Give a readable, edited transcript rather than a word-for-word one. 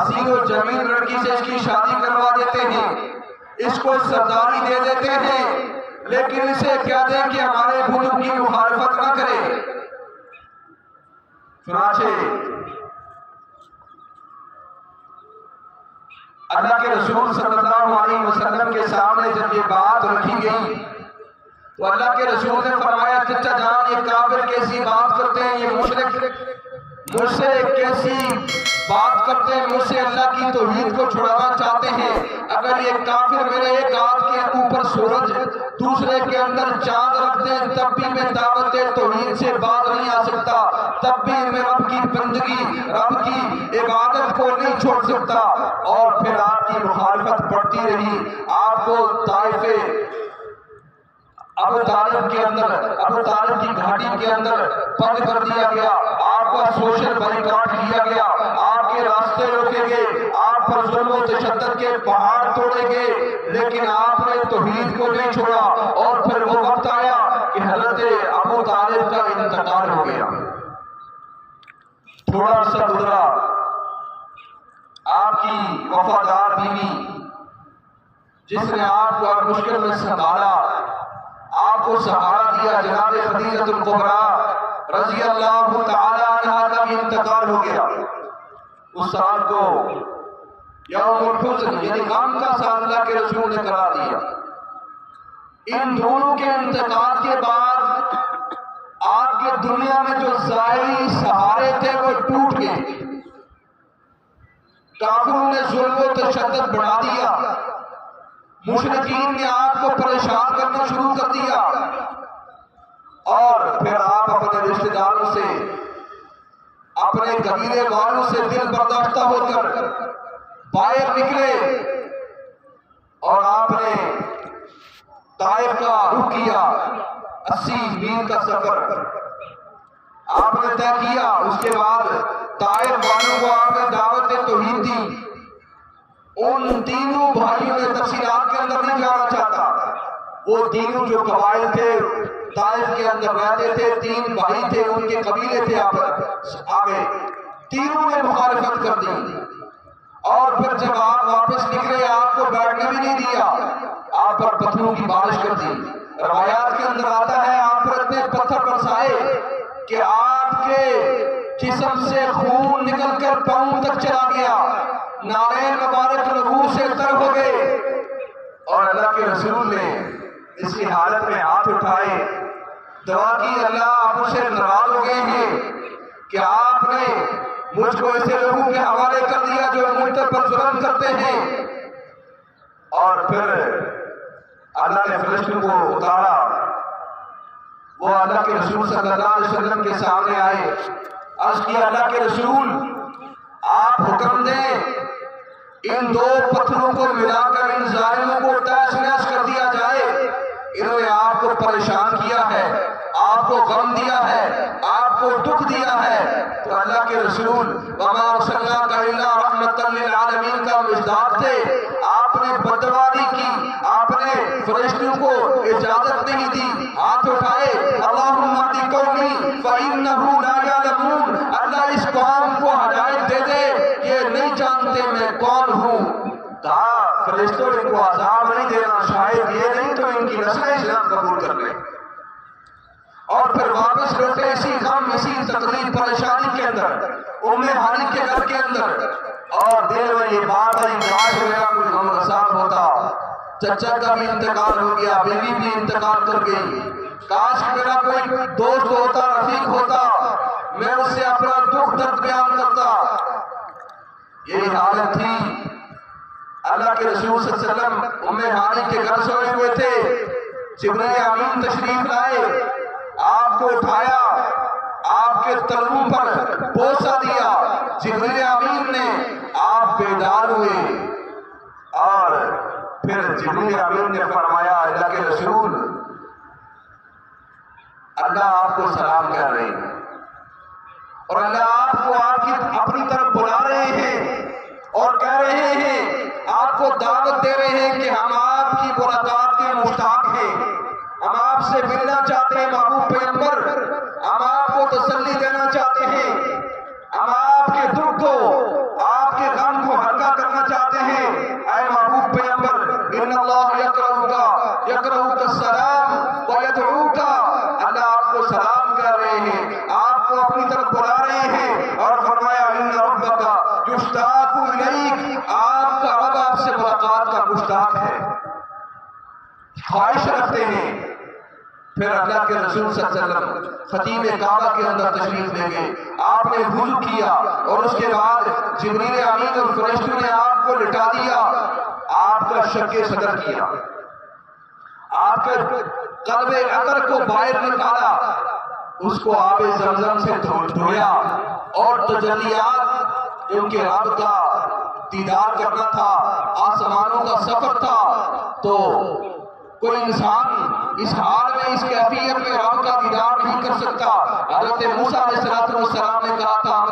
حسین و جمیل لڑکی سے اس کی شادی کروا دیتے ہیں، اس کو سرداری دے دیتے ہیں، لیکن اسے کہہ دیں کہ ہمارے بتوں کی مخالفت نہ کرے۔ چنانچہ اللہ کے رسول صلی اللہ علیہ وسلم کے سامنے جب یہ بات رکھی گئی تو اللہ کے رسول نے فرمایا چچا جان یہ کافر کیسی بات کرتے ہیں، یہ مشرک مجھ سے کیسی بات کرتے ہیں، مجھ سے اللہ کی توحید کو چھڑانا چاہتے ہیں۔ اگر یہ کافر میرے ایک ہاتھ کے اوپر سورج دوسرے کے اندر چاند رکھ دیں تب بھی میں دعوت توحید سے باز نہیں آ سکتا، تب بھی میں رب کی بندگی رب کی عبادت کو نہیں چھوڑ سکتا۔ اور پھر آپ کی مخالفت بڑھتی رہی، آپ کو طائف ابو طالب کے اندر، ابو طالب کی گھاٹی کے اندر بند کر دیا گیا، آپ کا سوشل بائیکاٹ کیا گیا، آپ کے راستے روکے گئے، آپ پر ظلم و تشدد کے پہاڑ توڑے گئے، لیکن آپ نے توحید کو نہیں چھوڑا۔ اور پھر وہ وقت آیا کہ حضرت ابو طالب کا انتقال ہو گیا۔ تھوڑا عرصہ گزرا، آپ کی وفادار بیوی جس نے آپ کو مشکل میں سنبھالا، آپ کو سہارا دیا، جناب خدیجہ الکبریٰ رضی اللہ تعالی عنہا کا بھی انتقال ہو گیا۔ اس سال کو یوم الحزن یعنی غم کا سال اللہ کے رسول نے قرار دیا۔ ان دونوں کے انتقال کے بعد آپ کے دنیا میں جو ظاہری سہارے تھے وہ ٹوٹ گئے، کافروں نے ظلم و تشدد بڑھا دیا، مشرکین نے آپ کو پریشان کرنا شروع کر دیا، اور پھر آپ اپنے رشتہ داروں سے، اپنے قبیلے والوں سے دل برداشتہ ہو کر باہر نکلے، اور آپ نے طائف کا رخ کیا۔ 80 میل کا سفر آپ نے طے کیا۔ اس کے بعد طائف والوں کو آپ نے دعوت توحید دی۔ ان تینوں بھائیوں نے تفصیلات کے اندر نہیں جانا چاہتا، وہ تینوں جو قبائل تھے طائف کے اندر رہتے تھے، 3 بھائی تھے، ان کے قبیلے تھے، آپ آگے تینوں نے مخالفت کر دی۔ اور پھر جب آپ واپس نکلے آپ کو بیٹھنے بھی نہیں دیا، آپ پر پتھروں کی بارش کر دی۔ روایات کے اندر آتا ہے آپ پر اتنے پتھر برسائے کہ آپ کے جسم سے خون نکل کر پاؤں تک چلا گیا، نالین مبارک لہو سے تر ہو گئے۔ اور اللہ کے رسول نے اس کی حالت میں ہاتھ اٹھائے، دعا کی اللہ آپ مجھ سے ناراض ہو گئے ہیں کہ آپ نے مجھ کو ایسے لوگوں کے حوالے کر دیا جو مجھ پر ظلم کرتے ہیں۔ اور پھر اللہ نے فرشتوں کو اتارا، وہ اللہ کے رسول صلی اللہ علیہ وسلم کے سامنے آئے، عرض کیا اللہ کے رسول آپ حکم دیں ان 2 پتھروں کو ملا کر ان ظالموں کو تہس نہس کر دیا جائے، انہوں نے آپ کو پریشان کیا ہے، آپ کو غم دیا ہے، آپ کو دکھ دیا ہے۔ تو اللہ کے رسول وما ارسلناک الا رحمۃ للعالمین کا مصداق تھے، آپ نے بددعا نہیں کی، آپ نے فرشتوں کو اجازت نہیں دی، ہاتھ اٹھائے اللہم اہد قومی فانہم لا یعلمون، اللہ اس قوم کو ہدایت دے دے، یہ نہیں جانتے میں کون ہوں۔ کہا فرشتوں ان کو عذاب نہیں دینا، شاید یہ نہیں تو ان کی نسلیں اسلام قبول کر لیں۔ اور پھر واپس لوٹے اسی غم، اسی تکلیف پریشانی کے اندر، ام ہانی کے گھر کے اندر، اور دل میں یہ بات آئی کاش میرا کوئی غم رساں ہوتا، چچا کا بھی انتقال ہو گیا، بیوی بھی انتقال کر گئی، کاش میرا کوئی دوست ہوتا، رفیق ہوتا، میں اس سے اپنا دکھ درد بیان کرتا۔ یہی حالت تھی۔ اللہ کے رسول صلی اللہ علیہ وسلم ام ہانی کے گھر سوئے ہوئے تھے، جبرائیل امین تشریف لائے، آپ کو اٹھایا، آپ کے تلووں پر بوسہ دیا، جبرائیل امین نے، آپ بیدار ہوئے، اور پھر جبرائیل امین نے فرمایا اللہ کے رسول اللہ آپ کو سلام کہہ رہے ہیں، اور اللہ آپ کو آپ کی اپنی طرف بلا رہے ہیں، اور کہہ رہے ہیں، آپ کو دعوت دے رہے ہیں کہ ہم آپ کی ملاقات کے مشتاق ہیں، ہم آپ سے ملنا چاہتے ہیں محبوب پیغمبر، ہم آپ کو تسلی دینا چاہتے ہیں، ہم آپ کے دکھ کو، آپ کے غم کو خواہش رکھتے ہیں. پھر اللہ کے رسول صلی اللہ علیہ وسلم خطیب کعبہ کے اندر تشریف لے گئے. آپ نے وضو کیا اور اس کے بعد جبریل امین اور فرشتوں نے آپ کو لٹا دیا. آپ کا شق صدر کیا, آپ کے قلب اطہر کو باہر نکالا, اس کو آب زمزم سے دھویا اور تجلیات ان کے رب کا دیدار کرنا تھا, آسمانوں کا سفر تھا. تو کوئی انسان اس حال میں, اس کیفیت میں رب کا دیدار نہیں کر سکتا. حضرت موسیٰ علیہ السلام نے کہا تھا